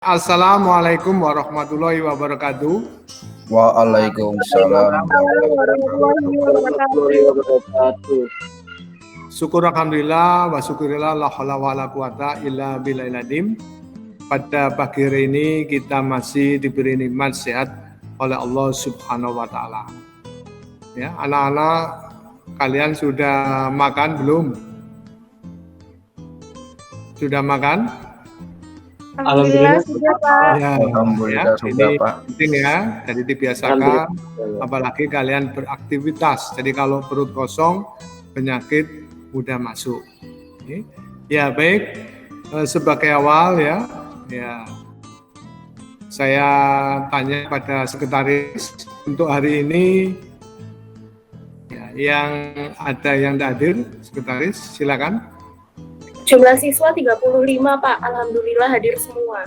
Assalamualaikum warahmatullahi wabarakatuh. Waalaikumsalam warahmatullahi wabarakatuh. Syukur alhamdulillah wa syukurillah la haula wala quwata illa billahil azim. Pada pagi hari ini kita masih diberi nikmat sehat oleh Allah Subhanahu wa taala. Ya, anak-anak kalian sudah makan belum? Sudah makan? Alhamdulillah sudah, Pak. Ya, Alhamdulillah sudah, ini Pak. penting ya. Jadi dibiasakan, apalagi kalian beraktivitas. Jadi kalau perut kosong, penyakit mudah masuk. Oke. Ya baik, sebagai awal ya, saya tanya pada sekretaris untuk hari ini. Ya, yang ada yang tidak hadir, sekretaris silakan. Jumlah siswa 35, Pak. Alhamdulillah hadir semua.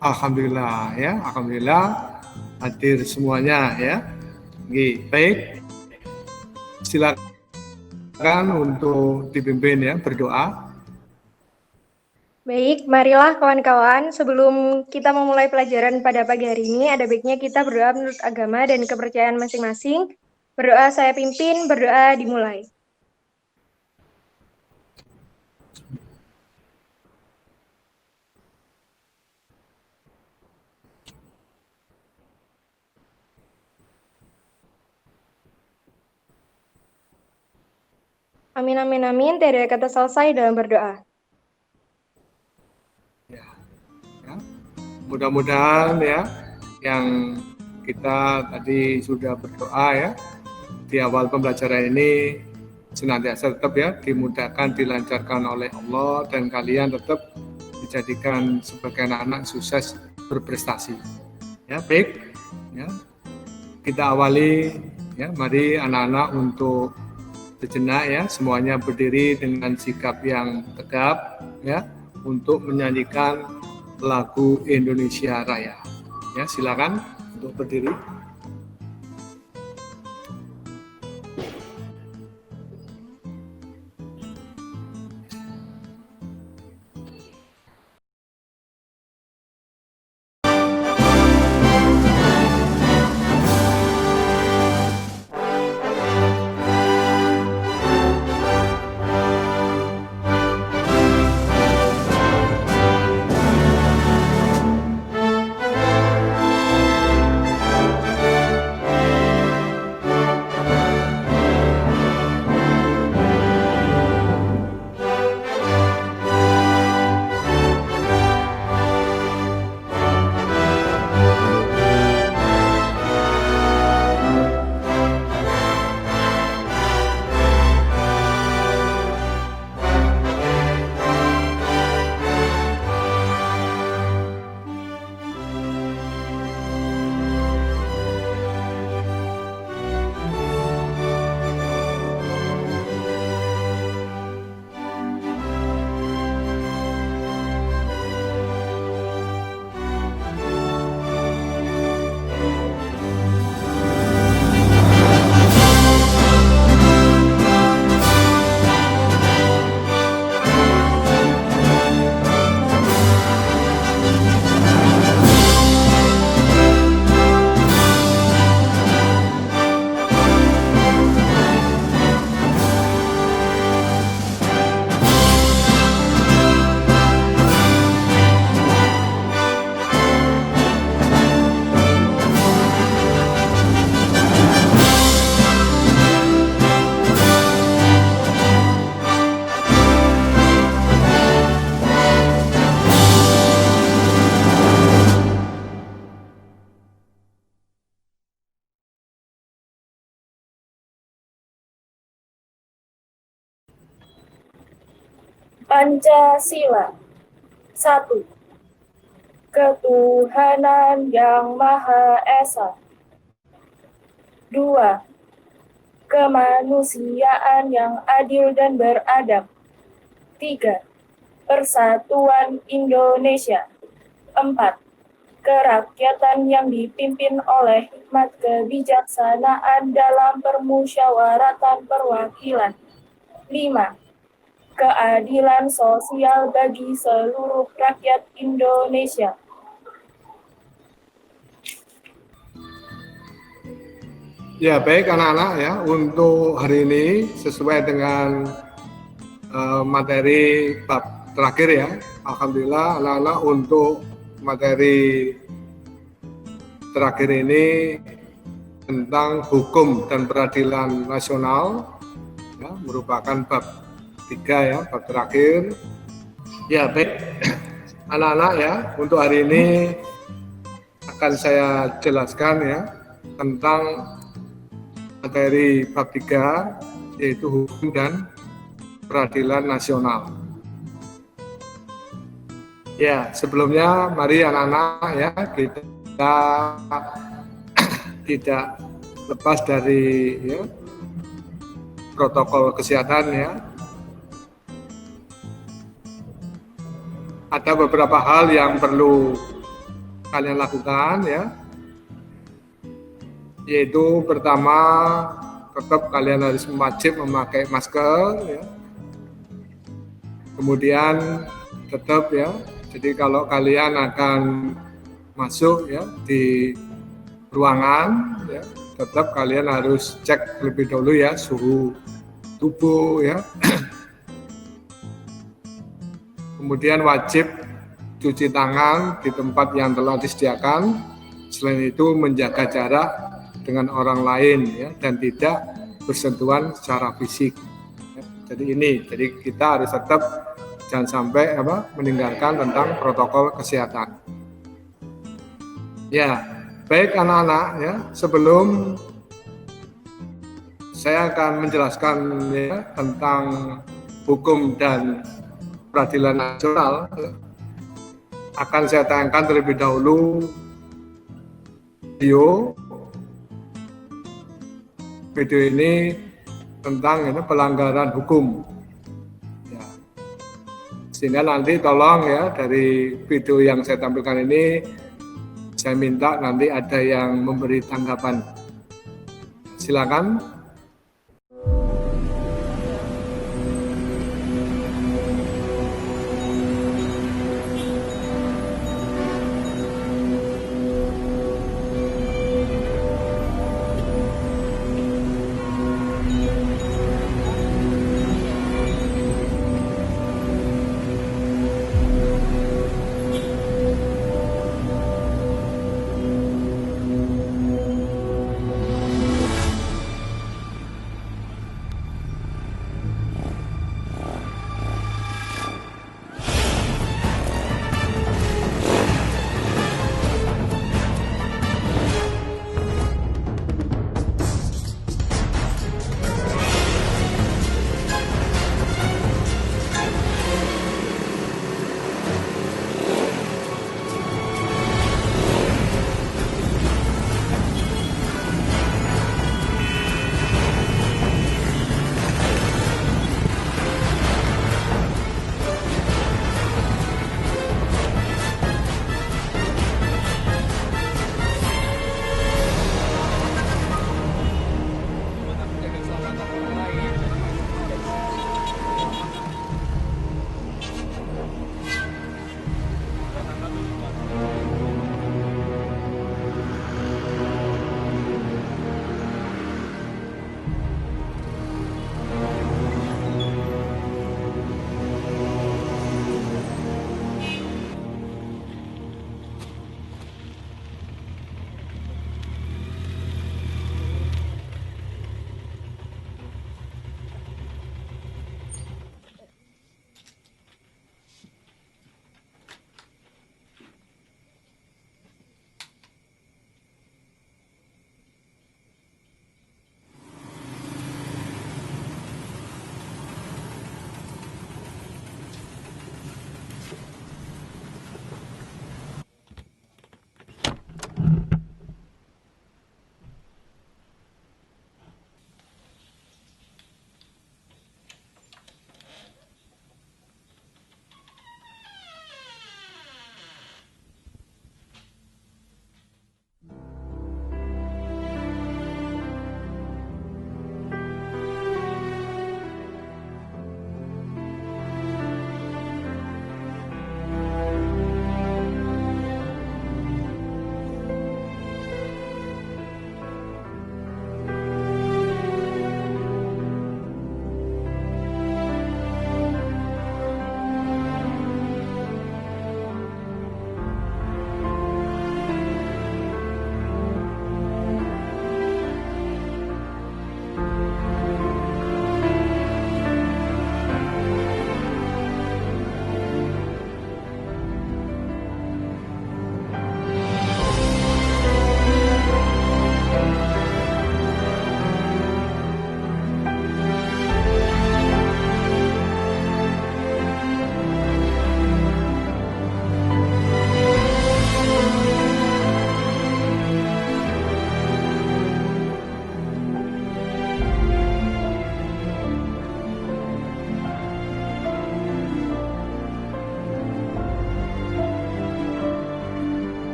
Alhamdulillah ya, alhamdulillah hadir semuanya ya. Oke, baik. Silakan untuk dipimpin ya, berdoa. Baik, marilah kawan-kawan, sebelum kita memulai pelajaran pada pagi hari ini, ada baiknya kita berdoa menurut agama dan kepercayaan masing-masing. Berdoa saya pimpin, berdoa dimulai. Amin, amin, amin. Tidak ada kata selesai dalam berdoa. Ya. Mudah-mudahan ya, yang kita tadi sudah berdoa ya, di awal pembelajaran ini senantiasa tetap ya dimudahkan, dilancarkan oleh Allah, dan kalian tetap dijadikan sebagai anak-anak sukses berprestasi. Ya, baik. Ya. Kita awali ya, mari anak-anak untuk sejenak ya, semuanya berdiri dengan sikap yang tegap ya, untuk menyanyikan lagu Indonesia Raya. Ya, silakan untuk berdiri. Pancasila. 1. Ketuhanan yang Maha Esa. 2. Kemanusiaan yang adil dan beradab. 3. Persatuan Indonesia. 4. Kerakyatan yang dipimpin oleh hikmat kebijaksanaan dalam permusyawaratan perwakilan. 5. Keadilan sosial bagi seluruh rakyat Indonesia. Ya, baik anak-anak ya, untuk hari ini sesuai dengan materi bab terakhir ya. Alhamdulillah anak-anak untuk materi terakhir ini tentang hukum dan peradilan nasional ya, merupakan bab 3 ya, bab terakhir. Ya, baik anak-anak ya, untuk hari ini akan saya jelaskan ya tentang materi bab 3 yaitu hukum dan peradilan nasional. Ya, sebelumnya mari anak-anak ya kita tidak lepas dari ya, protokol kesehatan ya. Ada beberapa hal yang perlu kalian lakukan ya. Yaitu pertama tetap kalian harus wajib memakai masker ya. Kemudian tetap ya, jadi kalau kalian akan masuk ya di ruangan ya, tetap kalian harus cek lebih dahulu ya suhu tubuh ya. Kemudian wajib cuci tangan di tempat yang telah disediakan. Selain itu menjaga jarak dengan orang lain ya, dan tidak bersentuhan secara fisik. Jadi kita harus tetap jangan sampai meninggalkan tentang protokol kesehatan. Ya, baik anak-anak ya, sebelum saya akan menjelaskan ya tentang hukum dan peradilan nasional, akan saya tayangkan terlebih dahulu video ini tentang pelanggaran hukum. Ya. Sehingga nanti tolong ya dari video yang saya tampilkan ini saya minta nanti ada yang memberi tanggapan. Silakan.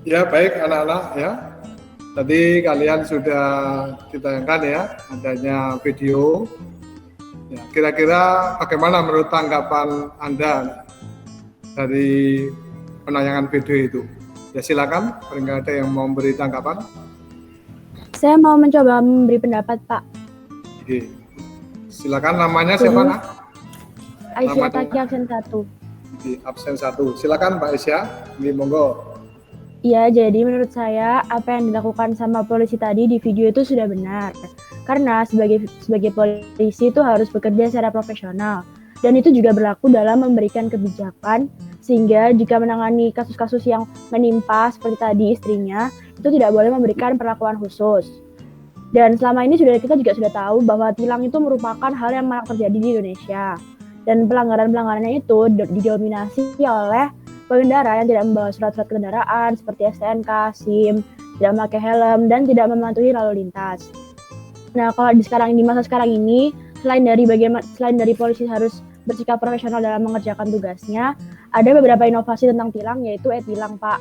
Ya, baik anak-anak ya. Tadi kalian sudah ditayangkan ya adanya video. Ya, kira-kira bagaimana menurut tanggapan Anda dari penayangan video itu? Ya silakan, barangkali ada yang mau memberi tanggapan. Saya mau mencoba memberi pendapat, Pak. Oke. Silakan, namanya siapa, Nak? Aisyah Nama Taki absen 1. Di absen 1. Silakan Mbak Aisyah. Ini monggo. Iya, jadi menurut saya apa yang dilakukan sama polisi tadi di video itu sudah benar. Karena sebagai polisi itu harus bekerja secara profesional. Dan itu juga berlaku dalam memberikan kebijakan sehingga jika menangani kasus-kasus yang menimpa seperti tadi istrinya, itu tidak boleh memberikan perlakuan khusus. Dan selama ini kita juga sudah tahu bahwa tilang itu merupakan hal yang marak terjadi di Indonesia. Dan pelanggaran-pelanggarannya itu didominasi oleh pengendara yang tidak membawa surat-surat kendaraan seperti STNK, SIM, tidak memakai helm, dan tidak mematuhi lalu lintas. Nah, kalau di masa sekarang ini, selain dari polisi harus bersikap profesional dalam mengerjakan tugasnya, ada beberapa inovasi tentang tilang, yaitu e-tilang, Pak.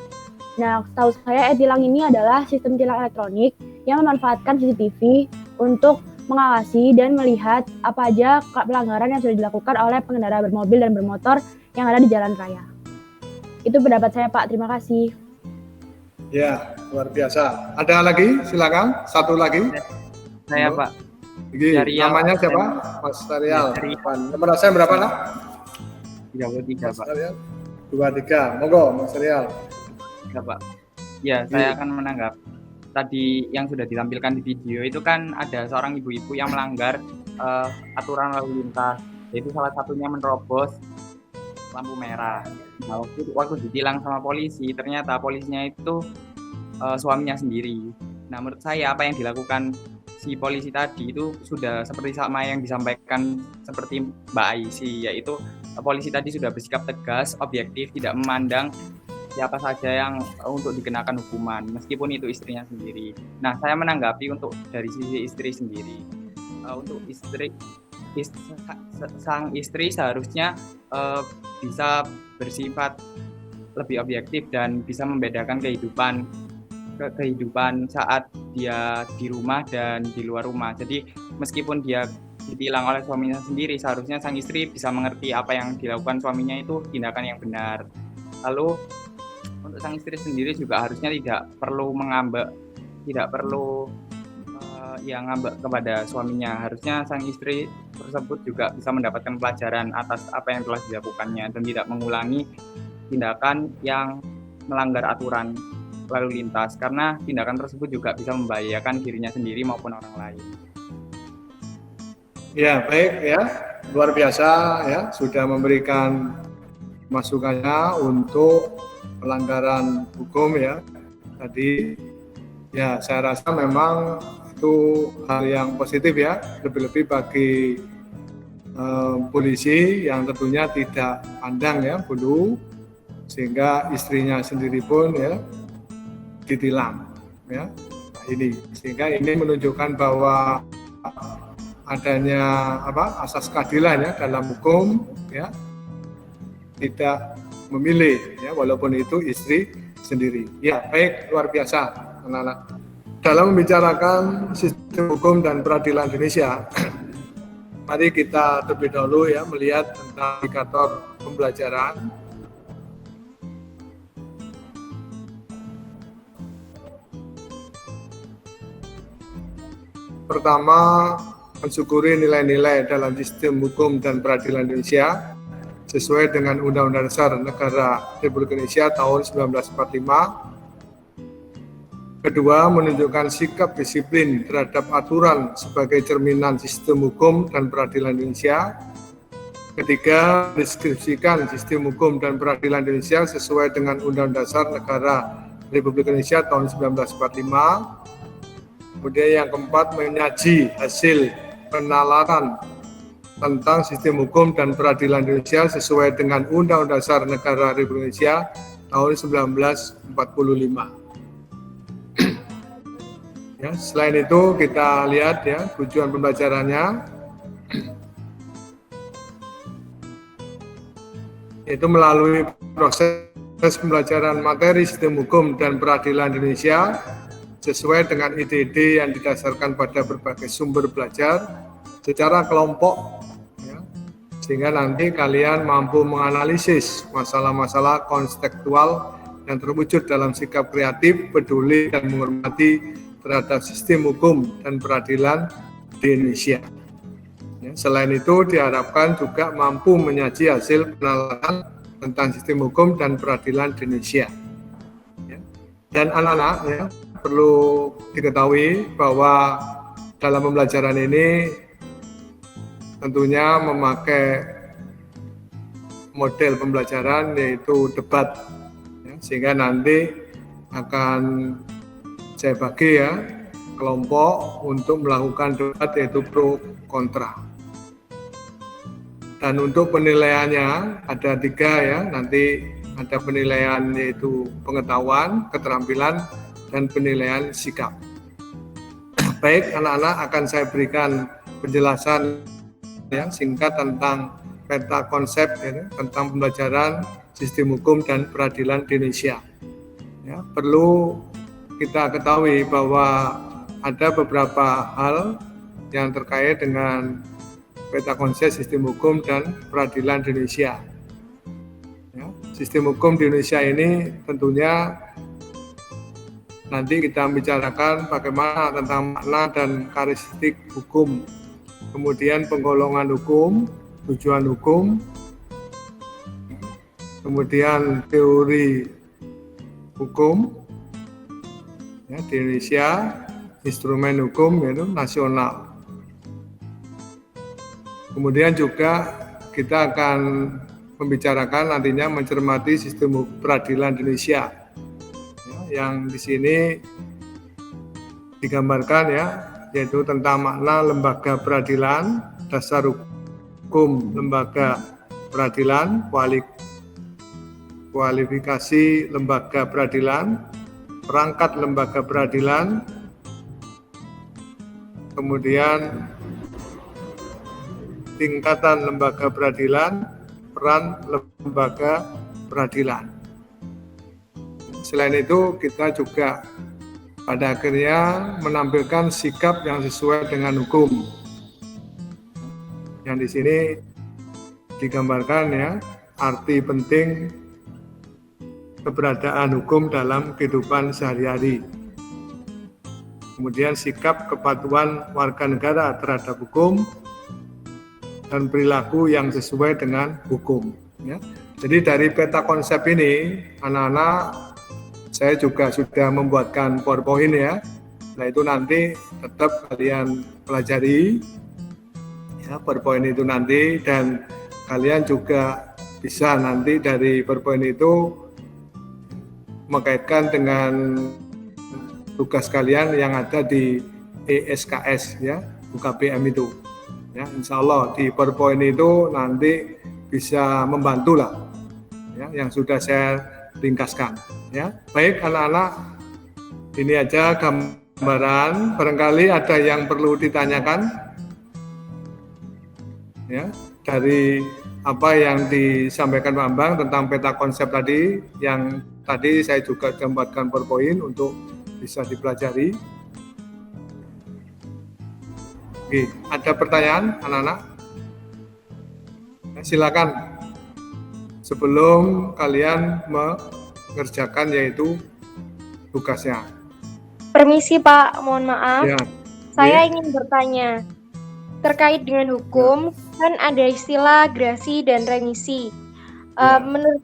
Nah, setahu saya e-tilang ini adalah sistem tilang elektronik yang memanfaatkan CCTV untuk mengawasi dan melihat apa aja pelanggaran yang sudah dilakukan oleh pengendara bermobil dan bermotor yang ada di jalan raya. Itu pendapat saya, Pak. Terima kasih. Ya, luar biasa. Ada lagi? Silakan. Satu lagi. Saya, Pak. Gini, namanya siapa? Mas Tarial. Nomor saya berapa, Nak? 33, Pak. 23. Monggo, Mas Tarial. Ya, Pak. Ya, saya akan menanggap. Tadi yang sudah ditampilkan di video itu kan ada seorang ibu-ibu yang melanggar aturan lalu lintas. Yaitu salah satunya menerobos lampu merah. Nah, waktu ditilang sama polisi, ternyata polisinya itu suaminya sendiri. Nah, menurut saya apa yang dilakukan si polisi tadi itu sudah seperti sama yang disampaikan seperti Mbak Aisy, yaitu polisi tadi sudah bersikap tegas, objektif, tidak memandang siapa saja yang untuk dikenakan hukuman, meskipun itu istrinya sendiri. Nah, saya menanggapi untuk dari sisi istri sendiri. Untuk sang istri seharusnya bisa bersifat lebih objektif dan bisa membedakan kehidupan saat dia di rumah dan di luar rumah. Jadi meskipun dia ditilang oleh suaminya sendiri, seharusnya sang istri bisa mengerti apa yang dilakukan suaminya itu tindakan yang benar. Lalu untuk sang istri sendiri juga harusnya tidak perlu ngambek kepada suaminya. Harusnya sang istri tersebut juga bisa mendapatkan pelajaran atas apa yang telah dilakukannya dan tidak mengulangi tindakan yang melanggar aturan lalu lintas, karena tindakan tersebut juga bisa membahayakan dirinya sendiri maupun orang lain. Ya, baik ya. Luar biasa ya, sudah memberikan masukannya untuk pelanggaran hukum ya. Tadi ya saya rasa memang itu hal yang positif ya, lebih-lebih bagi polisi yang tentunya tidak pandang ya bulu, sehingga istrinya sendiri pun ya ditilang ya. Nah, ini sehingga ini menunjukkan bahwa adanya asas keadilan ya dalam hukum ya, tidak memilih ya walaupun itu istri sendiri. Ya, baik, luar biasa anak-anak. Dalam membicarakan sistem hukum dan peradilan Indonesia, mari kita terlebih dahulu ya melihat tentang indikator pembelajaran. Pertama, mensyukuri nilai-nilai dalam sistem hukum dan peradilan Indonesia sesuai dengan Undang-Undang Dasar Negara Republik Indonesia tahun 1945. Kedua, menunjukkan sikap disiplin terhadap aturan sebagai cerminan sistem hukum dan peradilan Indonesia. Ketiga, mendeskripsikan sistem hukum dan peradilan Indonesia sesuai dengan Undang-Undang Dasar Negara Republik Indonesia tahun 1945. Kemudian yang keempat, menyaji hasil penalaran tentang sistem hukum dan peradilan Indonesia sesuai dengan Undang-Undang Dasar Negara Republik Indonesia tahun 1945. Ya, selain itu kita lihat ya tujuan pembelajarannya, yaitu melalui proses proses pembelajaran materi sistem hukum dan peradilan Indonesia sesuai dengan ide-ide yang didasarkan pada berbagai sumber belajar secara kelompok, ya, sehingga nanti kalian mampu menganalisis masalah-masalah konseptual yang terwujud dalam sikap kreatif, peduli, dan menghormati terhadap sistem hukum dan peradilan di Indonesia. Ya, selain itu diharapkan juga mampu menyaji hasil penelitian tentang sistem hukum dan peradilan di Indonesia. Ya. Dan anak-anak, ya, perlu diketahui bahwa dalam pembelajaran ini tentunya memakai model pembelajaran yaitu debat, ya, sehingga nanti akan saya bagi, ya, kelompok untuk melakukan debat yaitu pro kontra. Dan untuk penilaiannya ada 3, ya, nanti ada penilaian yaitu pengetahuan, keterampilan, dan penilaian sikap. Baik, anak-anak, akan saya berikan penjelasan, ya, singkat tentang peta konsep, ya, tentang pembelajaran sistem hukum dan peradilan di Indonesia. Ya, perlu kita ketahui bahwa ada beberapa hal yang terkait dengan peta konsep sistem hukum dan peradilan di Indonesia. Ya, sistem hukum di Indonesia ini tentunya nanti kita bicarakan bagaimana tentang makna dan karakteristik hukum, kemudian penggolongan hukum, tujuan hukum, kemudian teori hukum, ya, di Indonesia, instrumen hukum yaitu nasional. Kemudian juga kita akan membicarakan nantinya mencermati sistem peradilan di Indonesia, ya, yang di sini digambarkan, ya, yaitu tentang makna lembaga peradilan, dasar hukum lembaga peradilan, kualifikasi lembaga peradilan, perangkat lembaga peradilan, kemudian tingkatan lembaga peradilan, peran lembaga peradilan. Selain itu, kita juga pada akhirnya menampilkan sikap yang sesuai dengan hukum. Yang di sini digambarkan, ya, arti penting keberadaan hukum dalam kehidupan sehari-hari. Kemudian sikap kepatuhan warga negara terhadap hukum dan perilaku yang sesuai dengan hukum. Ya. Jadi dari peta konsep ini, anak-anak, saya juga sudah membuatkan PowerPoint, ya. Nah, itu nanti tetap kalian pelajari, ya, PowerPoint itu nanti, dan kalian juga bisa nanti dari PowerPoint itu mengkaitkan dengan tugas kalian yang ada di ESKS, ya, UKBM itu. Ya, insya Allah di PowerPoint itu nanti bisa membantu lah, ya, yang sudah saya ringkaskan. Ya, baik anak-anak, ini aja gambaran. Barangkali ada yang perlu ditanyakan, ya, dari apa yang disampaikan Pak Bambang tentang peta konsep tadi, yang tadi saya juga gambarkan PowerPoint untuk bisa dipelajari. Oke, ada pertanyaan anak-anak? Ya, silakan. Sebelum kalian mengerjakan yaitu tugasnya. Permisi Pak, mohon maaf. Ya. Saya ingin bertanya terkait dengan hukum, kan ada istilah grasi dan remisi. Menurut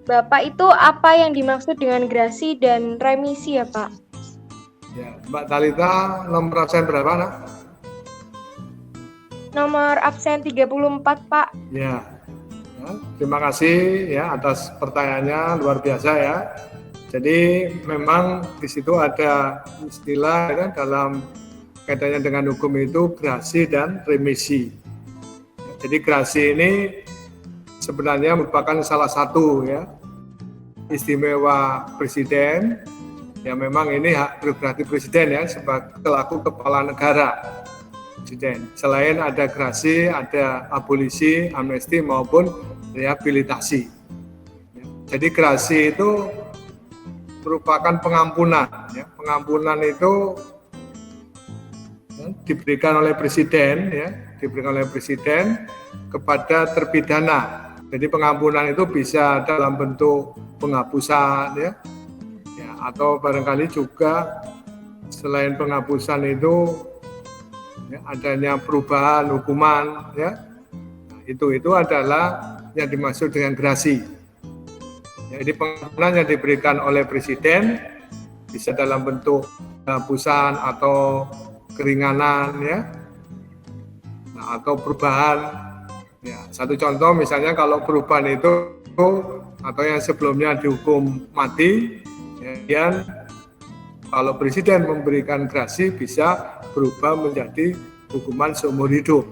Bapak itu apa yang dimaksud dengan grasi dan remisi, ya Pak? Ya, Mbak Talita, nomor absen berapa, nak? Nomor absen 34, Pak. Ya. Ya, terima kasih, ya, atas pertanyaannya, luar biasa, ya. Jadi memang di situ ada istilah, ya, kan, dalam kaitannya dengan hukum itu grasi dan remisi. Jadi grasi ini sebenarnya merupakan salah satu, ya, istimewa presiden. Ya, memang ini hak prerogatif presiden, ya, sebagai selaku kepala negara. Presiden. Selain ada grasi, ada abolisi, amnesti maupun rehabilitasi. Jadi gerasi itu merupakan pengampunan. Ya. Pengampunan itu diberikan oleh presiden, ya, diberikan oleh presiden kepada terpidana. Jadi pengampunan itu bisa dalam bentuk penghapusan, ya, atau barangkali juga selain penghapusan itu ya, adanya perubahan hukuman, ya. Nah, itu adalah yang dimaksud dengan gerasi. Jadi pengampunan yang diberikan oleh presiden bisa dalam bentuk penghapusan atau keringanan, ya, nah, atau perubahan. Ya, satu contoh misalnya kalau perubahan itu atau yang sebelumnya dihukum mati, kemudian kalau presiden memberikan gerasi bisa berubah menjadi hukuman seumur hidup.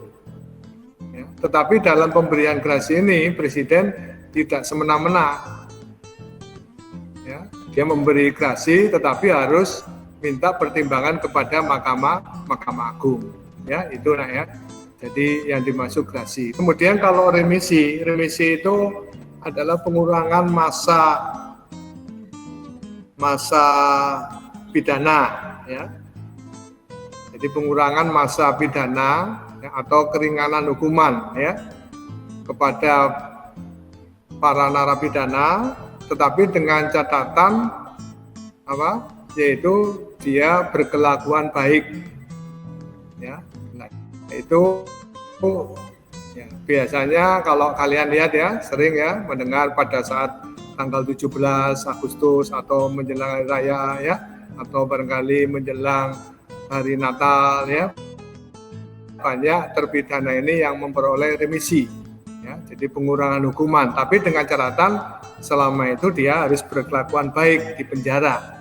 Ya, tetapi dalam pemberian gerasi ini presiden tidak semena-mena. Ya, dia memberi gerasi tetapi harus minta pertimbangan kepada Mahkamah Agung. Ya, itu nah ya. Jadi yang dimaksud gerasi. Kemudian kalau remisi itu adalah pengurangan masa pidana, ya. Jadi pengurangan masa pidana, ya, atau keringanan hukuman, ya, kepada para narapidana, tetapi dengan catatan apa? Yaitu dia berkelakuan baik, ya. Nah, itu ya, biasanya kalau kalian lihat ya, sering ya mendengar pada saat tanggal 17 Agustus atau menjelang hari raya, ya, atau barangkali menjelang hari Natal, ya, banyak terpidana ini yang memperoleh remisi, ya, jadi pengurangan hukuman, tapi dengan catatan selama itu dia harus berkelakuan baik di penjara,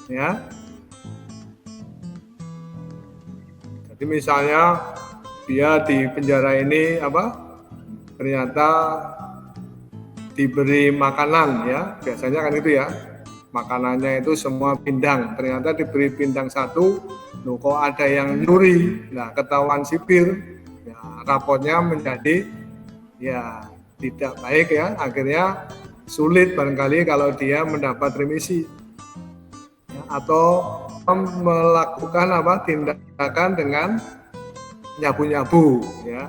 ya. Jadi misalnya dia di penjara ini ternyata diberi makanan, ya, biasanya kan itu ya, makanannya itu semua pindang, ternyata diberi pindang satu, kok ada yang nyuri, nah ketahuan sipir, ya, raportnya menjadi ya tidak baik, ya, akhirnya sulit barangkali kalau dia mendapat remisi, ya, atau melakukan tindakan dengan nyabu-nyabu, ya.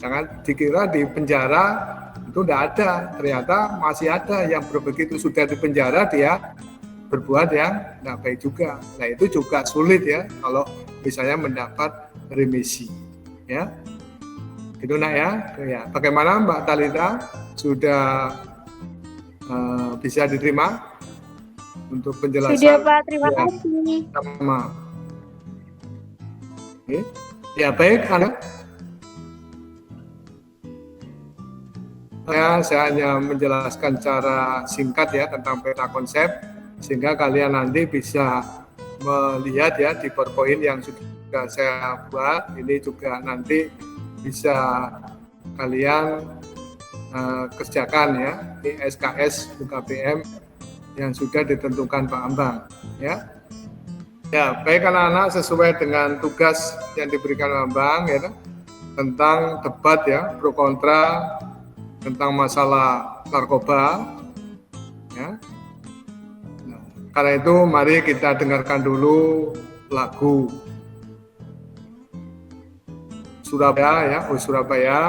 Jangan dikira di penjara itu tidak ada, ternyata masih ada yang begitu sudah di penjara dia berbuat yang tidak baik juga. Nah itu juga sulit, ya, kalau misalnya mendapat remisi, ya. Gitu nak, ya. Ya. Bagaimana Mbak Talita, sudah bisa diterima untuk penjelasan? Sudah Pak, terima ya, kasih. Sama. Oke. Ya baik, Anda. Saya hanya menjelaskan secara singkat ya tentang peta konsep sehingga kalian nanti bisa melihat ya di PowerPoint yang sudah saya buat. Ini juga nanti bisa kalian kerjakan ya di SKS UKBM yang sudah ditentukan Pak Ambang, ya. Ya, baik anak-anak, sesuai dengan tugas yang diberikan Pak Ambang ya tentang debat ya pro kontra tentang masalah narkoba, ya. Nah, karena itu mari kita dengarkan dulu lagu Surabaya ya, Surabaya.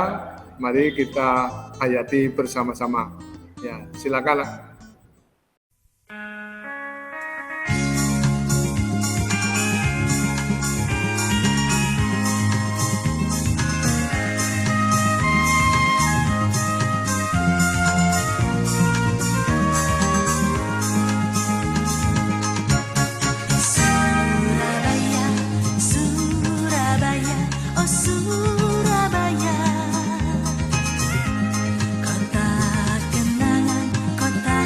Mari kita hayati bersama-sama. Ya, silakan. Kota kenangan, kota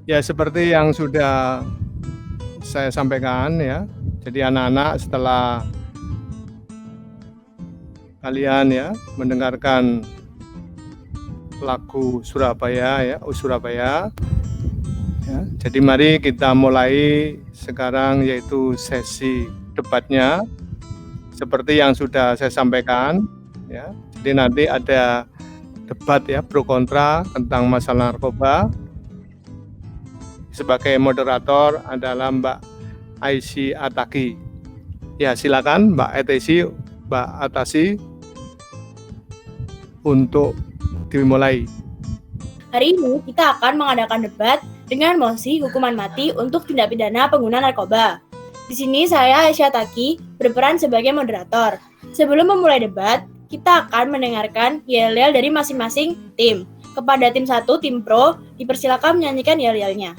Ya seperti yang sudah saya sampaikan ya. Jadi anak-anak setelah kalian ya mendengarkan lagu Surabaya ya, Surabaya. Ya, jadi mari kita mulai sekarang yaitu sesi debatnya seperti yang sudah saya sampaikan ya. Jadi nanti ada debat ya pro kontra tentang masalah narkoba. Sebagai moderator adalah Mbak Aisy Ataki. Ya, silakan Mbak Atasi untuk dimulai. Hari ini kita akan mengadakan debat dengan mosi hukuman mati untuk tindak pidana pengguna narkoba. Di sini saya Aisy Ataki berperan sebagai moderator. Sebelum memulai debat, kita akan mendengarkan yel-yel dari masing-masing tim. Kepada tim 1, tim pro, dipersilakan menyanyikan yel-yelnya.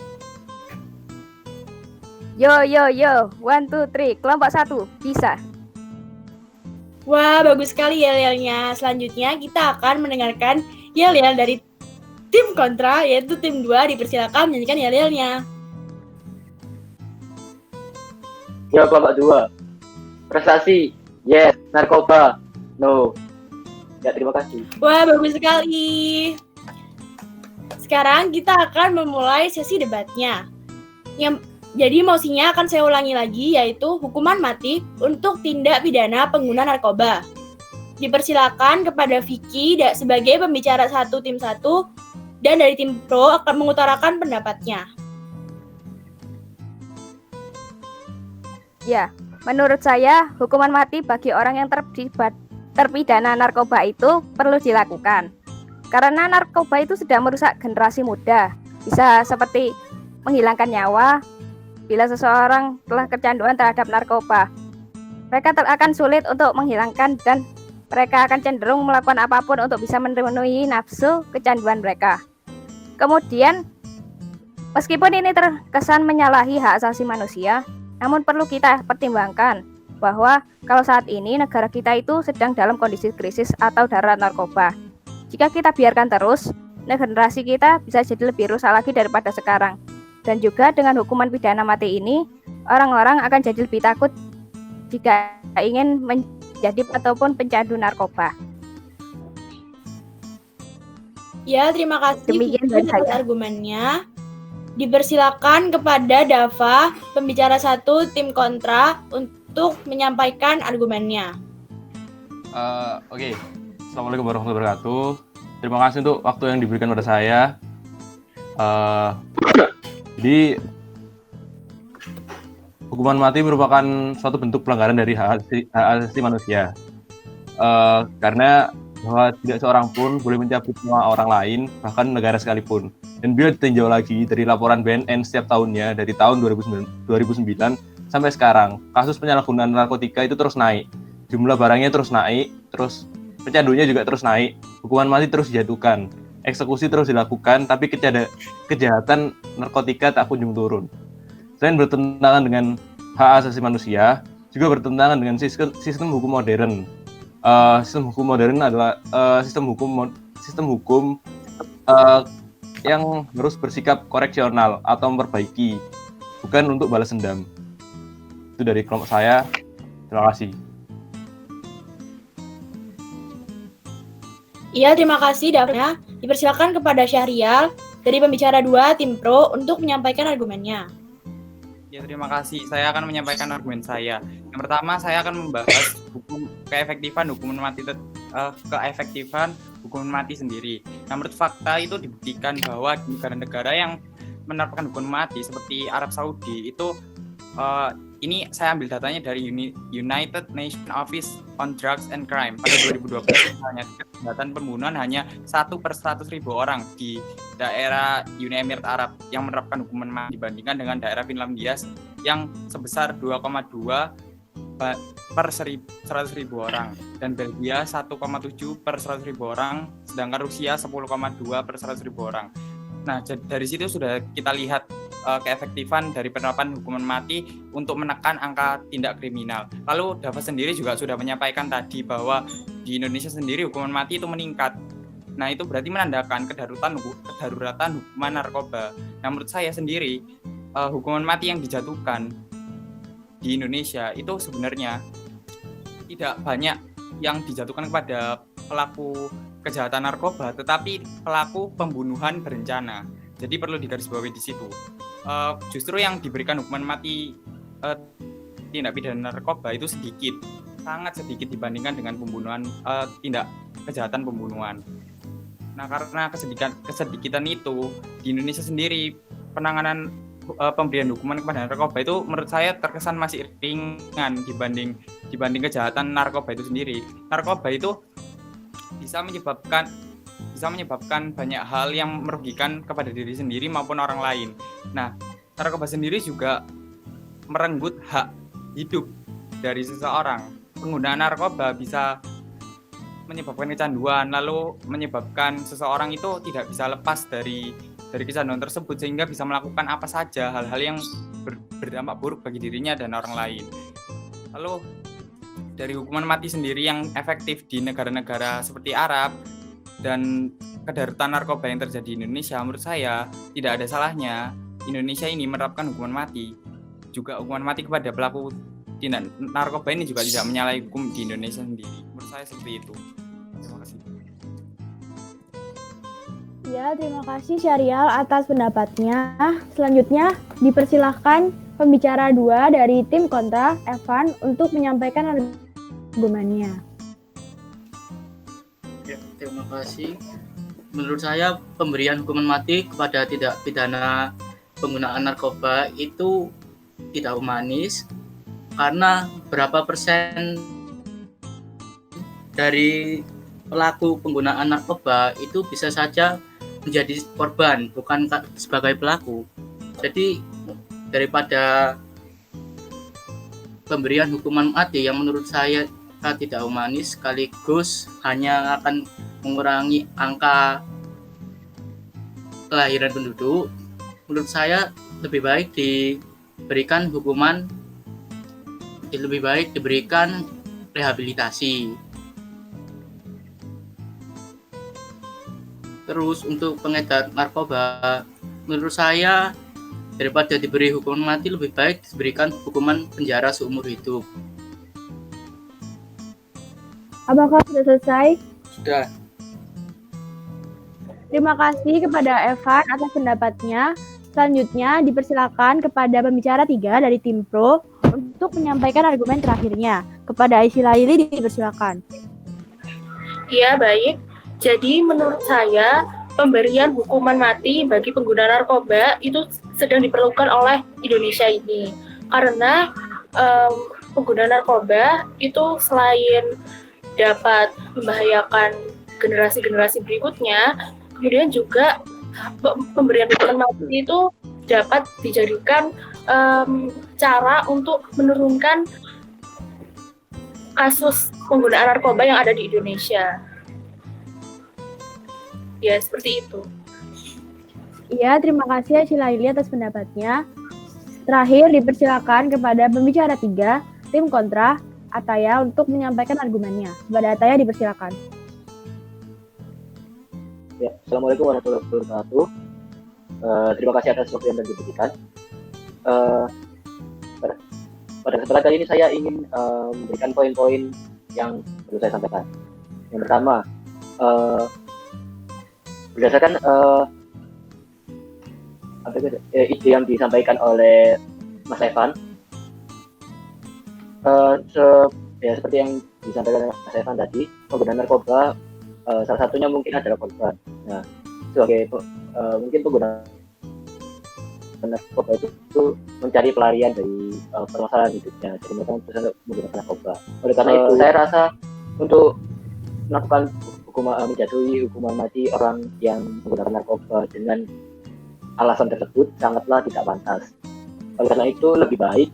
Yo, 1, 2, 3, kelompok 1, bisa. Wah, bagus sekali yel-yelnya. Selanjutnya kita akan mendengarkan yel-yel dari tim kontra, yaitu tim 2, dipersilakan menyanyikan yel-yelnya. Ya, kelompok 2. Prestasi, yes. Narkoba, no. Ya, terima kasih. Wah, bagus sekali. Sekarang kita akan memulai sesi debatnya. Jadi mosinya akan saya ulangi lagi, yaitu hukuman mati untuk tindak pidana pengguna narkoba. Dipersilakan kepada Vicky sebagai pembicara tim 1 dan dari tim pro akan mengutarakan pendapatnya. Ya, menurut saya hukuman mati bagi orang yang terpidana narkoba itu perlu dilakukan. Karena narkoba itu sudah merusak generasi muda, bisa seperti menghilangkan nyawa. Bila seseorang telah kecanduan terhadap narkoba, mereka akan sulit untuk menghilangkan dan mereka akan cenderung melakukan apapun untuk bisa memenuhi nafsu kecanduan mereka. Kemudian, meskipun ini terkesan menyalahi hak asasi manusia, namun perlu kita pertimbangkan bahwa kalau saat ini negara kita itu sedang dalam kondisi krisis atau darurat narkoba. Jika kita biarkan terus, generasi kita bisa jadi lebih rusak lagi daripada sekarang. Dan juga dengan hukuman pidana mati ini, orang-orang akan jadi lebih takut jika ingin menjadi ataupun pencandu narkoba. Ya, terima kasih Demikian dari atas saya. argumennya. Dipersilakan kepada Dava, pembicara 1 tim kontra, untuk menyampaikan argumennya. Oke. Assalamualaikum warahmatullahi wabarakatuh. Terima kasih untuk waktu yang diberikan pada saya. Jadi hukuman mati merupakan suatu bentuk pelanggaran dari hak asasi manusia. Karena bahwa tidak seorang pun boleh mencabut nyawa orang lain, bahkan negara sekalipun. Dan bila ditinjau lagi dari laporan BNN setiap tahunnya dari tahun 2009 sampai sekarang, kasus penyalahgunaan narkotika itu terus naik. Jumlah barangnya terus naik, terus pecandunya juga terus naik, hukuman mati terus dijatuhkan. Eksekusi terus dilakukan, tapi kejahatan narkotika tak kunjung turun. Selain bertentangan dengan hak asasi manusia, juga bertentangan dengan sistem hukum modern. Sistem hukum modern adalah sistem hukum yang harus bersikap koreksional atau memperbaiki, bukan untuk balas dendam. Itu dari kelompok saya. Terima kasih. Iya, terima kasih Davna. Dipersilakan kepada Syahrial dari pembicara 2 tim pro untuk menyampaikan argumennya. Ya, terima kasih. Saya akan menyampaikan argumen saya. Yang pertama, saya akan membahas keefektifan hukuman mati sendiri. Nah, menurut fakta itu dibuktikan bahwa di negara-negara yang menerapkan hukuman mati seperti Arab Saudi itu ini saya ambil datanya dari United Nations Office on Drugs and Crime pada 2012 hanya kejahatan pembunuhan hanya 1/100.000 orang di daerah Uni Emirat Arab yang menerapkan hukuman mati dibandingkan dengan daerah Finlandia yang sebesar 2,2 per 100.000 orang dan Belgia 1,7 per 100.000 orang, sedangkan Rusia 10,2 per 100.000 orang. Nah, dari situ sudah kita lihat keefektifan dari penerapan hukuman mati untuk menekan angka tindak kriminal. Lalu Dava sendiri juga sudah menyampaikan tadi bahwa di Indonesia sendiri hukuman mati itu meningkat Nah, itu berarti menandakan kedaruratan hukuman narkoba. Nah, menurut saya sendiri, hukuman mati yang dijatuhkan di Indonesia itu sebenarnya tidak banyak yang dijatuhkan kepada pelaku kejahatan narkoba, tetapi pelaku pembunuhan berencana. Jadi perlu digarisbawahi di situ. Justru yang diberikan hukuman mati tindak pidana narkoba itu sedikit, sangat sedikit dibandingkan dengan pembunuhan, tindak kejahatan pembunuhan. Nah, karena kesedikitan itu di Indonesia sendiri, penanganan pemberian hukuman kepada narkoba itu menurut saya terkesan masih ringan dibanding kejahatan narkoba itu sendiri. Narkoba itu bisa menyebabkan banyak hal yang merugikan kepada diri sendiri maupun orang lain. Nah, narkoba sendiri juga merenggut hak hidup dari seseorang. Penggunaan narkoba bisa menyebabkan kecanduan, lalu menyebabkan seseorang itu tidak bisa lepas dari kecanduan tersebut, sehingga bisa melakukan apa saja hal-hal yang berdampak buruk bagi dirinya dan orang lain. Lalu dari hukuman mati sendiri yang efektif di negara-negara seperti Arab dan kedaruratan narkoba yang terjadi di Indonesia, menurut saya tidak ada salahnya Indonesia ini menerapkan hukuman mati. Juga hukuman mati kepada pelaku tindak narkoba ini juga tidak menyalahi hukum di Indonesia sendiri. Menurut saya seperti itu. Terima kasih. Ya, terima kasih Syarial atas pendapatnya. Selanjutnya dipersilahkan pembicara 2 dari tim kontra, Evan, untuk menyampaikan argumennya. Ya, terima kasih. Menurut saya pemberian hukuman mati kepada tindak pidana penggunaan narkoba itu tidak humanis, karena berapa persen dari pelaku penggunaan narkoba itu bisa saja menjadi korban, bukan sebagai pelaku. Jadi daripada pemberian hukuman mati yang menurut saya tidak humanis, sekaligus hanya akan mengurangi angka kelahiran penduduk, menurut saya lebih baik diberikan rehabilitasi. Terus untuk pengedar narkoba, menurut saya daripada diberi hukuman mati lebih baik diberikan hukuman penjara seumur hidup. Apakah sudah selesai? Sudah. Terima kasih kepada Evan atas pendapatnya. Selanjutnya dipersilakan kepada pembicara 3 dari tim Pro untuk menyampaikan argumen terakhirnya. Kepada Aisyah Laili dipersilakan. Iya, baik. Jadi menurut saya pemberian hukuman mati bagi pengguna narkoba itu sedang diperlukan oleh Indonesia ini. Karena pengguna narkoba itu selain dapat membahayakan generasi-generasi berikutnya, kemudian juga pemberian hukuman mati itu dapat dijadikan cara untuk menurunkan kasus penggunaan narkoba yang ada di Indonesia. Ya, seperti itu. Iya, terima kasih Aisyah Laili atas pendapatnya. Terakhir dipersilakan kepada pembicara 3 tim kontra, Ataya, untuk menyampaikan argumennya. Kepada Ataya dipersilakan. Ya, Assalamualaikum warahmatullahi wabarakatuh. Terima kasih atas waktu yang diberikan. Pada kesempatan kali ini saya ingin memberikan poin-poin yang perlu saya sampaikan. Yang pertama, berdasarkan ide yang disampaikan oleh Mas Evan, seperti yang disampaikan oleh Mas Evan tadi, penggunaan narkoba salah satunya mungkin adalah korban. Nah, sebagai mungkin pengguna narkoba itu mencari pelarian dari permasalahan hidupnya, jadi mereka memutuskan menggunakan narkoba. Oleh karena itu, saya rasa untuk melakukan menjatuhi hukuman mati orang yang menggunakan narkoba dengan alasan tersebut sangatlah tidak pantas. Oleh karena itu lebih baik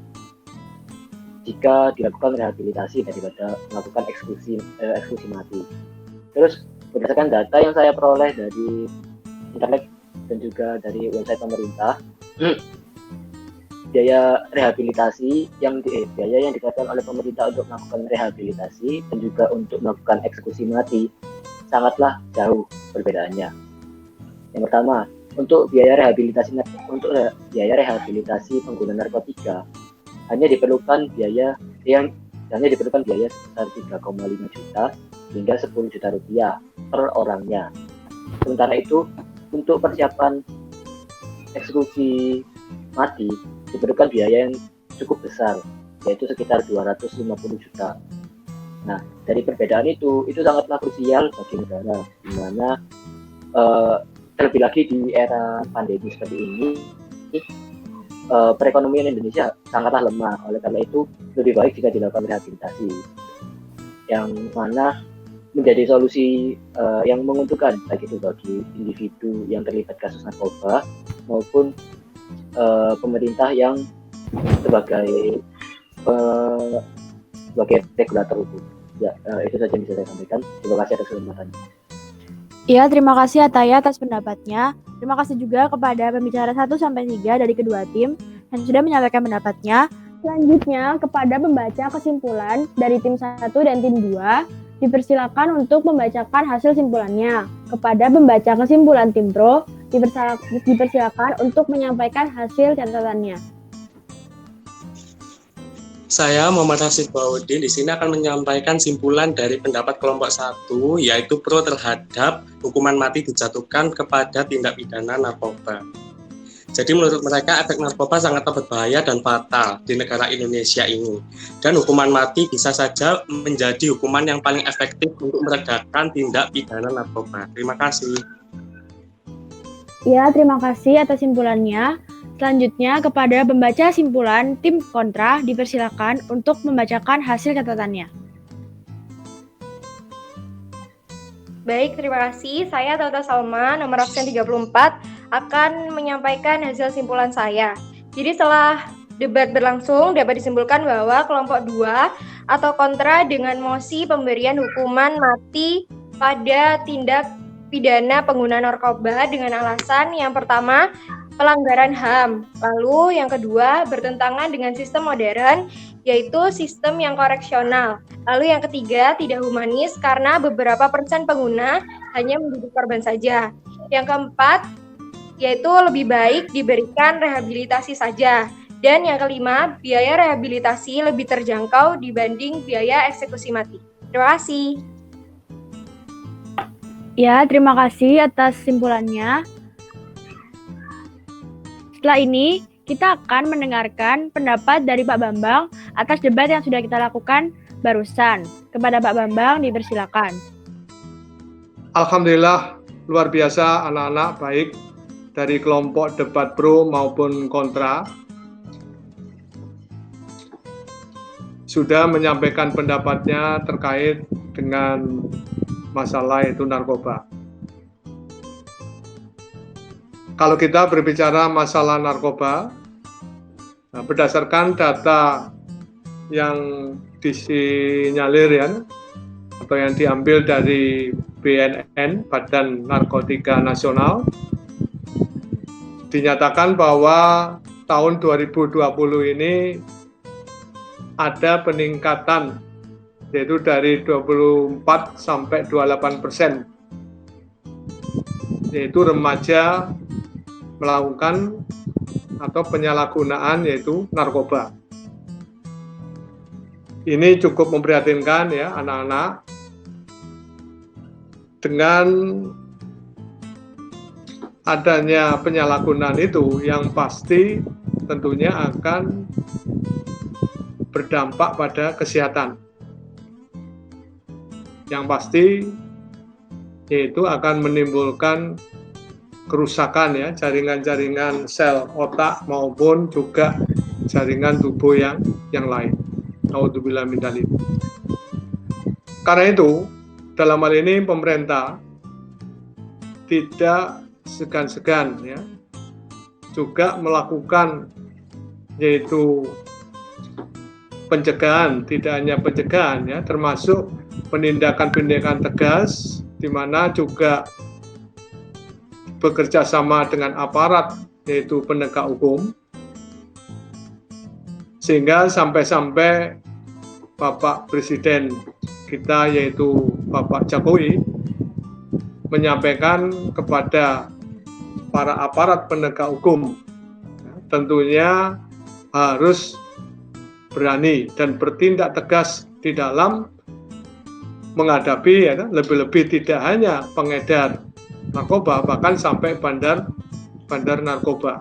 jika dilakukan rehabilitasi daripada melakukan eksekusi mati. Terus berdasarkan data yang saya peroleh dari internet dan juga dari website pemerintah, biaya yang dikeluarkan oleh pemerintah untuk melakukan rehabilitasi dan juga untuk melakukan eksekusi mati sangatlah jauh perbedaannya. Yang pertama, untuk biaya rehabilitasi pengguna narkotika hanya diperlukan biaya sebesar 3,5 juta hingga 10 juta rupiah per orangnya. Sementara itu, untuk persiapan eksekusi mati diperlukan biaya yang cukup besar, yaitu sekitar 250 juta. Nah, dari perbedaan itu sangatlah krusial bagi negara, di mana terlebih lagi di era pandemi seperti ini, perekonomian Indonesia sangatlah lemah. Oleh karena itu, lebih baik jika dilakukan rehabilitasi, yang mana menjadi solusi yang menguntungkan baik itu bagi individu yang terlibat kasus narkoba maupun pemerintah yang sebagai regulator hukum. Ya, itu saja yang bisa saya sampaikan. Terima kasih atas kesempatannya. Ya, terima kasih Ataya atas pendapatnya. Terima kasih juga kepada pembicara 1-3 dari kedua tim yang sudah menyampaikan pendapatnya. Selanjutnya, kepada pembaca kesimpulan dari tim 1 dan tim 2, dipersilakan untuk membacakan hasil simpulannya. Kepada pembaca kesimpulan tim Pro, dipersilakan untuk menyampaikan hasil catatannya. Saya Muhammad Rashid Baudin di sini akan menyampaikan simpulan dari pendapat kelompok 1, yaitu pro terhadap hukuman mati dijatuhkan kepada tindak pidana narkoba. Jadi menurut mereka efek narkoba sangat berbahaya dan fatal di negara Indonesia ini. Dan hukuman mati bisa saja menjadi hukuman yang paling efektif untuk meredakan tindak pidana narkoba. Terima kasih. Ya, terima kasih atas simpulannya. Selanjutnya, kepada pembaca simpulan tim kontra, dipersilakan untuk membacakan hasil catatannya. Baik, terima kasih. Saya Tauta Salma, nomor absen 34, akan menyampaikan hasil simpulan saya. Jadi setelah debat berlangsung, dapat disimpulkan bahwa kelompok 2 atau kontra dengan mosi pemberian hukuman mati pada tindak pidana pengguna narkoba dengan alasan yang pertama, pelanggaran HAM. Lalu yang kedua, bertentangan dengan sistem modern, yaitu sistem yang koreksional. Lalu yang ketiga, tidak humanis karena beberapa persen pengguna hanya menjadi korban saja. Yang keempat, yaitu lebih baik diberikan rehabilitasi saja. Dan yang kelima, biaya rehabilitasi lebih terjangkau dibanding biaya eksekusi mati. Terima kasih. Ya, terima kasih atas simpulannya. Setelah ini, kita akan mendengarkan pendapat dari Pak Bambang atas debat yang sudah kita lakukan barusan. Kepada Pak Bambang, dipersilakan. Alhamdulillah, luar biasa anak-anak baik dari kelompok debat pro maupun kontra sudah menyampaikan pendapatnya terkait dengan masalah itu narkoba. Kalau kita berbicara masalah narkoba, berdasarkan data yang disinyalir ya, atau yang diambil dari BNN, Badan Narkotika Nasional, dinyatakan bahwa tahun 2020 ini ada peningkatan, yaitu dari 24 sampai 28%, yaitu remaja melakukan atau penyalahgunaan yaitu narkoba. Ini cukup memprihatinkan ya anak-anak. Dengan adanya penyalahgunaan itu yang pasti tentunya akan berdampak pada kesehatan. Yang pasti yaitu akan menimbulkan kerusakan ya, jaringan-jaringan sel otak maupun juga jaringan tubuh yang lain. Naudzubillah min dzalik. Karena itu, dalam hal ini pemerintah tidak segan-segan ya, juga melakukan yaitu pencegahan, tidak hanya pencegahan ya, termasuk penindakan-penindakan tegas, di mana juga bekerja sama dengan aparat yaitu penegak hukum, sehingga sampai Bapak Presiden kita yaitu Bapak Jokowi menyampaikan kepada para aparat penegak hukum, tentunya harus berani dan bertindak tegas di dalam menghadapi, ya, lebih-lebih tidak hanya pengedar narkoba, bahkan sampai bandar narkoba.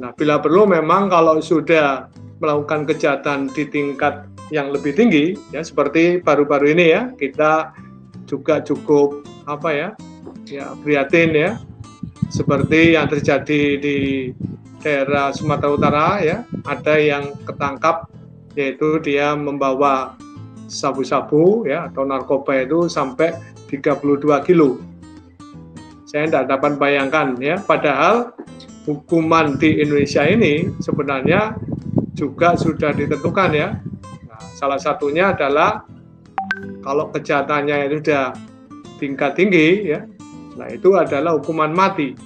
Nah, bila perlu memang kalau sudah melakukan kejahatan di tingkat yang lebih tinggi, ya seperti baru-baru ini ya, kita juga cukup prihatin ya, seperti yang terjadi di daerah Sumatera Utara ya, ada yang ketangkap yaitu dia membawa sabu-sabu ya atau narkoba itu sampai 32 kilo. Saya tidak dapat bayangkan ya, padahal hukuman di Indonesia ini sebenarnya juga sudah ditentukan ya. Nah, salah satunya adalah kalau kejahatannya itu sudah tingkat tinggi ya, nah itu adalah hukuman mati.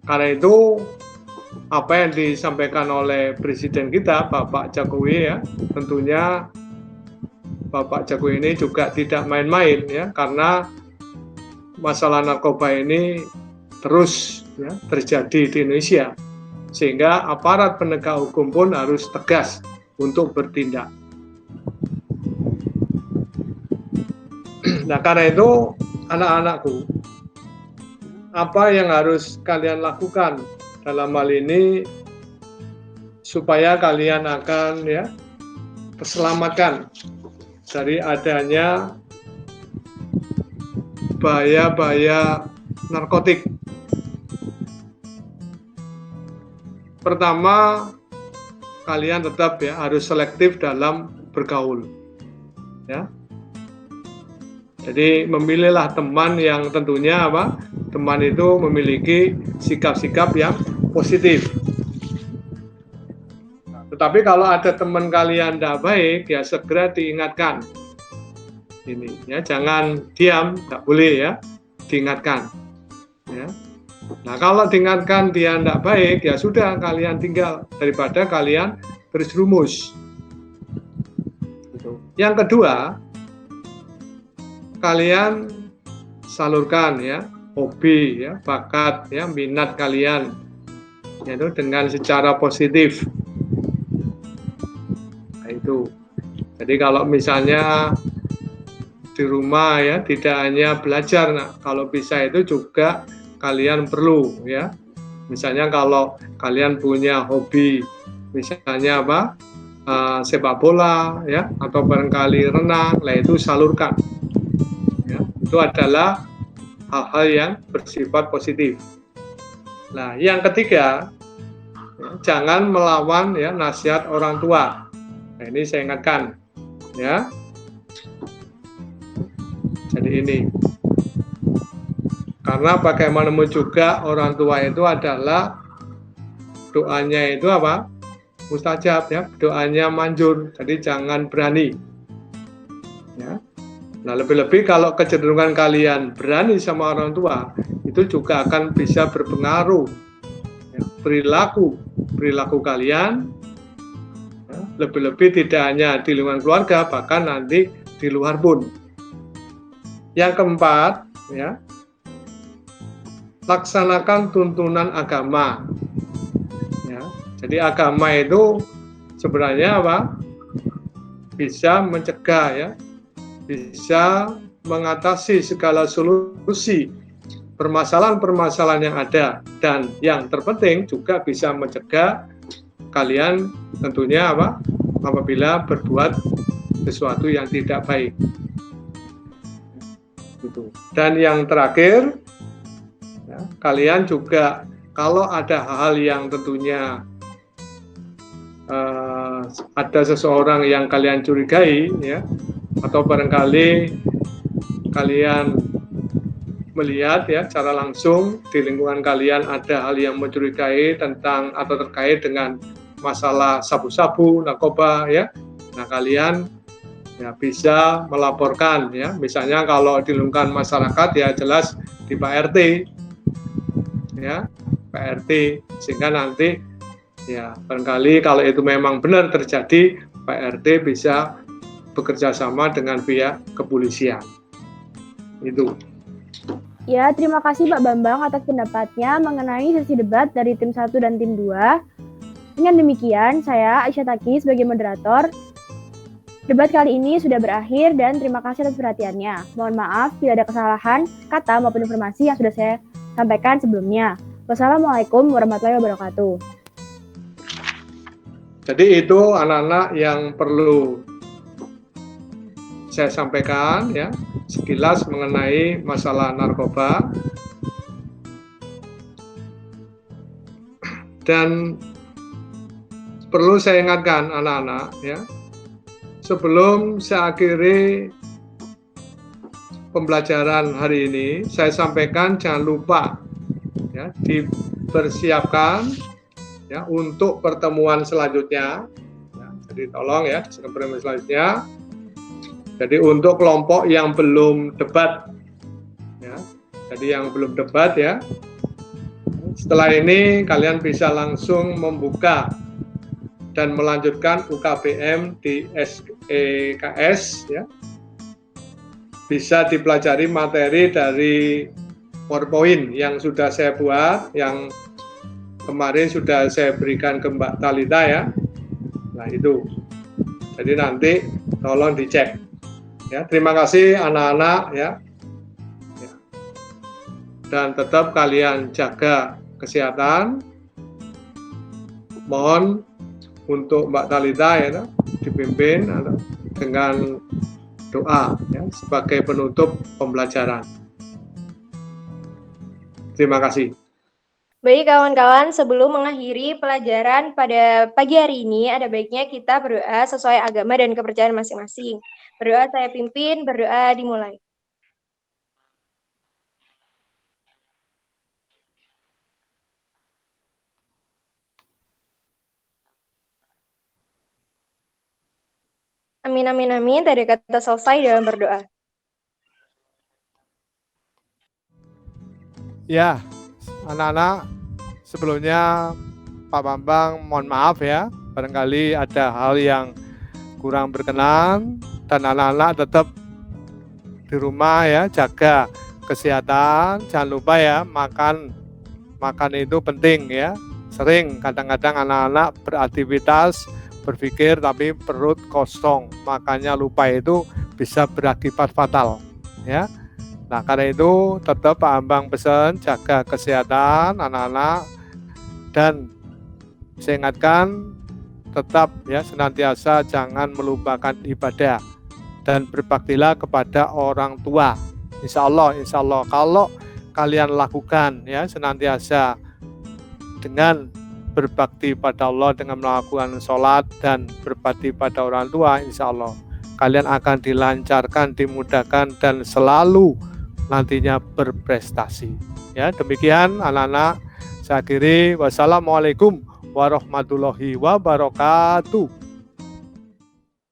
Karena itu apa yang disampaikan oleh Presiden kita Bapak Jokowi ya, tentunya Bapak Jokowi ini juga tidak main-main ya, karena masalah narkoba ini terus ya, terjadi di Indonesia, sehingga aparat penegak hukum pun harus tegas untuk bertindak. Nah, karena itu anak-anakku, apa yang harus kalian lakukan dalam hal ini supaya kalian akan ya terselamatkan dari adanya bahaya-bahaya narkotik. Pertama, kalian tetap ya harus selektif dalam bergaul. Ya. Jadi memilihlah teman yang tentunya teman itu memiliki sikap-sikap yang positif. Tetapi kalau ada teman kalian tidak baik, ya segera diingatkan. Ini ya, jangan diam, tidak boleh ya, diingatkan. Ya. Nah, kalau diingatkan dia tidak baik, ya sudah kalian tinggal daripada kalian terjerumus. Yang kedua, kalian salurkan ya hobi ya, bakat ya, minat kalian yaitu dengan secara positif. Nah, itu. Jadi kalau misalnya di rumah ya tidak hanya belajar, nah kalau bisa itu juga kalian perlu ya. Misalnya kalau kalian punya hobi misalnya sepak bola ya, atau barangkali renang, lah itu salurkan. Itu adalah hal-hal yang bersifat positif. Nah, yang ketiga, ya, jangan melawan ya nasihat orang tua. Nah, ini saya ingatkan, ya. Jadi ini, karena bagaimanapun juga orang tua itu adalah doanya itu mustajab ya, doanya manjur. Jadi jangan berani. Ya. Nah, lebih-lebih kalau kecenderungan kalian berani sama orang tua, itu juga akan bisa berpengaruh ya, perilaku kalian, ya, lebih-lebih tidak hanya di lingkungan keluarga, bahkan nanti di luar pun. Yang keempat, ya, laksanakan tuntunan agama. Ya, jadi agama itu sebenarnya bisa mencegah ya, bisa mengatasi segala solusi permasalahan-permasalahan yang ada, dan yang terpenting juga bisa mencegah kalian tentunya apabila berbuat sesuatu yang tidak baik. Gitu. Dan yang terakhir, ya, kalian juga kalau ada hal yang tentunya ada seseorang yang kalian curigai ya, atau barangkali kalian melihat ya secara langsung di lingkungan kalian ada hal yang mencurigai tentang atau terkait dengan masalah sabu-sabu, narkoba ya. Nah, kalian ya bisa melaporkan ya. Misalnya kalau di lingkungan masyarakat ya jelas di Pak RT ya, Pak RT, sehingga nanti ya barangkali kalau itu memang benar terjadi, Pak RT bisa bekerja sama dengan pihak kepolisian. Itu. Ya, terima kasih Pak Bambang atas pendapatnya mengenai sesi debat dari tim 1 dan tim 2. Dengan demikian, saya Aisyah Taki sebagai moderator. Debat kali ini sudah berakhir dan terima kasih atas perhatiannya. Mohon maaf bila ada kesalahan kata maupun informasi yang sudah saya sampaikan sebelumnya. Wassalamualaikum warahmatullahi wabarakatuh. Jadi itu anak-anak yang perlu saya sampaikan ya, sekilas mengenai masalah narkoba. Dan perlu saya ingatkan anak-anak ya, sebelum saya akhiri pembelajaran hari ini, saya sampaikan jangan lupa ya, dipersiapkan ya untuk pertemuan selanjutnya. Ya, jadi tolong ya, pertemuan selanjutnya. Jadi untuk kelompok yang belum debat, ya, jadi yang belum debat ya, setelah ini kalian bisa langsung membuka dan melanjutkan UKBM di SEKS ya. Bisa dipelajari materi dari PowerPoint yang sudah saya buat, yang kemarin sudah saya berikan ke Mbak Talita ya. Nah itu. Jadi nanti tolong dicek. Ya, terima kasih anak-anak ya. Dan tetap kalian jaga kesehatan. Mohon untuk Mbak Talita ya, dipimpin dengan doa ya, sebagai penutup pembelajaran. Terima kasih. Baik kawan-kawan, sebelum mengakhiri pelajaran pada pagi hari ini, ada baiknya kita berdoa sesuai agama dan kepercayaan masing-masing. Berdoa saya pimpin, berdoa dimulai. Amin, amin, amin. Tadi kata selesai dalam berdoa. Ya, anak-anak, sebelumnya Pak Bambang mohon maaf ya, barangkali ada hal yang kurang berkenan, dan anak-anak tetap di rumah ya, jaga kesehatan, jangan lupa ya, makan itu penting ya. Sering kadang-kadang anak-anak beraktivitas, berpikir tapi perut kosong, makanya lupa itu bisa berakibat fatal ya. Nah, karena itu tetap Pak Bambang pesan jaga kesehatan anak-anak, dan saya ingatkan tetap ya senantiasa jangan melupakan ibadah dan berbaktilah kepada orang tua. Insya Allah kalau kalian lakukan ya senantiasa dengan berbakti pada Allah dengan melakukan sholat dan berbakti pada orang tua, insya Allah kalian akan dilancarkan, dimudahkan, dan selalu nantinya berprestasi. Ya, demikian anak-anak, saya akhiri. Wassalamualaikum warahmatullahi wabarakatuh.